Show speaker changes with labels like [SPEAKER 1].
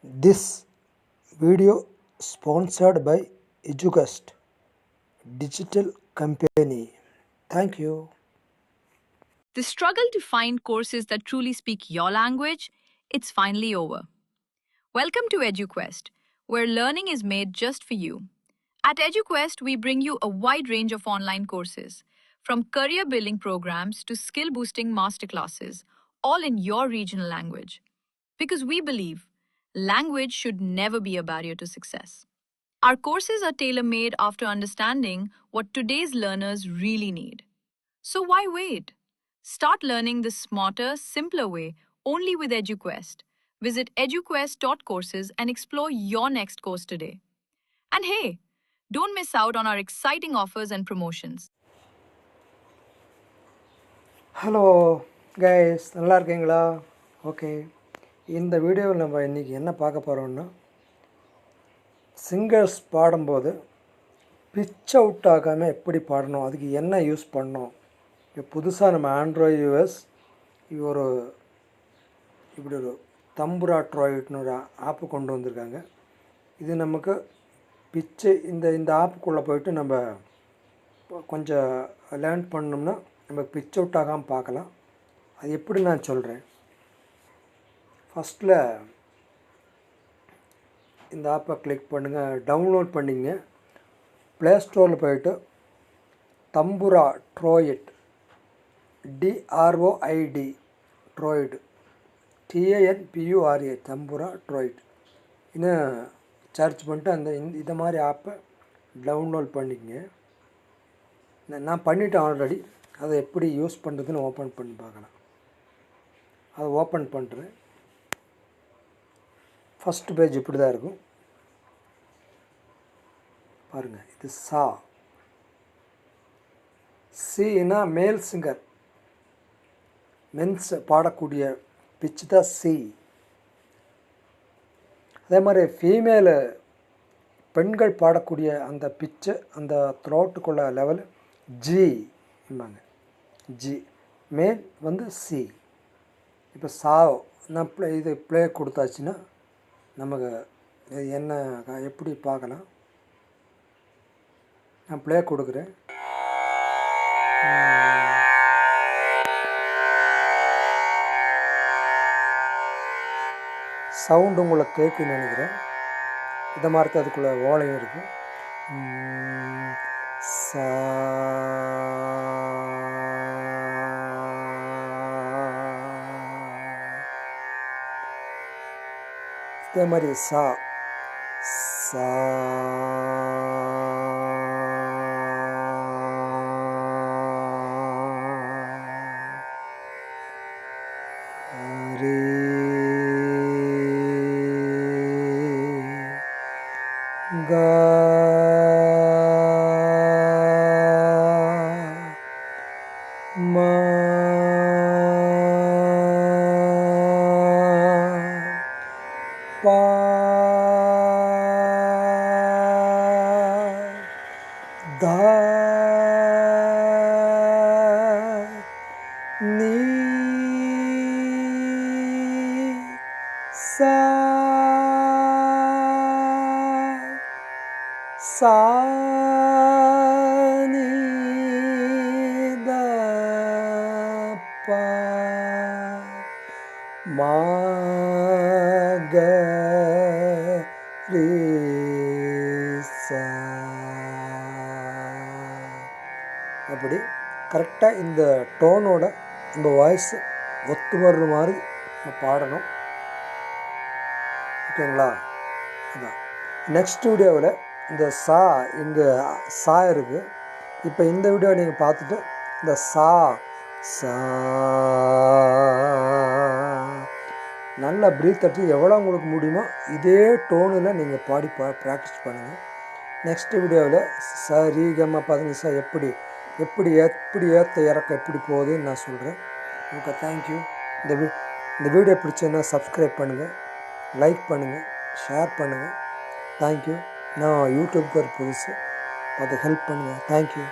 [SPEAKER 1] This video sponsored by EduQuest Digital Company. Thank you.
[SPEAKER 2] The struggle to find courses that truly speak your language, it's finally over. Welcome to EduQuest, where learning is made just for you. At EduQuest, we bring you a wide range of online courses, from career building programs to skill boosting masterclasses, all in your regional language. Because we believe language should never be a barrier to success. Our courses are tailor made after understanding what today's learners really need. So why wait? Start learning the smarter, simpler way only with EduQuest. Visit eduquest.courses and explore your next course today. And hey, don't miss out on our exciting offers and promotions.
[SPEAKER 1] Hello guys, நல்லா இருக்கீங்களா? Okay, இந்த வீடியோவில் நம்ம இன்றைக்கி என்ன பார்க்க போகிறோம்னா, singers பாடும்போது பிச் அவுட் ஆகாமல் எப்படி பாடணும், அதுக்கு என்ன யூஸ் பண்ணணும். இப்போ புதுசாக நம்ம ஆண்ட்ராய்டு யூஎஸ் இப்படி ஒரு தம்புரா ட்ராய்ட்னு ஒரு ஆப்பு கொண்டு வந்திருக்காங்க. இது நமக்கு பிச்சு இந்த ஆப்புக்குள்ளே போயிட்டு நம்ம கொஞ்சம் லேர்ன் பண்ணோம்னா நமக்கு பிச் அவுட் ஆகாமல் பார்க்கலாம். அது எப்படி நான் சொல்கிறேன். ஃபஸ்ட்டில் இந்த ஆப்பை கிளிக் பண்ணுங்கள், டவுன்லோட் பண்ணிங்க. ப்ளே ஸ்டோரில் போயிட்டு தம்புரா ட்ராய்ட், DROID ட்ராய்டு, TANPURA தம்புரா ட்ராய்ட் இன்னும் சர்ச் பண்ணிட்டு இதை மாதிரி ஆப்பை டவுன்லோட் பண்ணிக்கங்க. நான் பண்ணிவிட்டேன் ஆல்ரெடி. அதை எப்படி யூஸ் பண்ணுறதுன்னு ஓப்பன் பண்ணி பார்க்கலாம். அதை ஓப்பன் பண்ணுறேன். ஃபஸ்ட்டு பேஜ் இப்படி தான் இருக்கும் பாருங்கள். இது சீனா மேல் சிங்கர், மென்ஸ் பாடக்கூடிய பிச்சு தான் சி. அதே மாதிரி ஃபீமேலு பெண்கள் பாடக்கூடிய அந்த பிச்சு, அந்த த்ரோட்டுக்குள்ள லெவல் ஜி இம்பாங்க. ஜி மேல் வந்து சி. இப்போ நான் இது ப்ளே கொடுத்தாச்சுன்னா நமக்கு என்ன எப்படி பார்க்கலாம். நான் ப்ளே கொடுக்குறேன். சவுண்டு உங்களுக்கு கேட்குன்னு நினைக்கிறேன். இதை மாதிரி தான் அதுக்குள்ளே ஓலையும் இருக்குது. இதே மாதிரி சா கா மா பா தா நீ சா சா நீ த பா மா க ரீ சா. அப்படி கரெக்டாக இந்த டோனோட நம்ம வாய்ஸ் ஒத்து வர்ற மாதிரி நம்ம பாடணும். ஓகேங்களா? அதான் நெக்ஸ்ட் வீடியோவில் இந்த இங்கே சா இருக்குது. இப்போ இந்த வீடியோ நீங்கள் பார்த்துட்டு இந்த சா நல்லா ப்ரீத் தட்டி எவ்வளோ உங்களுக்கு முடியுமோ இதே டோனில் நீங்கள் பாடி ப்ராக்டிஸ் பண்ணுங்கள். நெக்ஸ்ட் வீடியோவில் ரீகமாக பதினிசா எப்படி ஏற்ற இறக்கம் எப்படி போகுதுன்னு நான் சொல்கிறேன். Okay, thank you. இந்த வீடியோ பிடிச்சதுன்னா சப்ஸ்கிரைப் பண்ணுங்கள், லைக் பண்ணுங்கள், ஷேர் பண்ணுங்கள். தேங்க்யூ. நான் யூடியூப்க்கு ஒரு புதுசு, அதை ஹெல்ப் பண்ணுங்கள். தேங்க்யூ.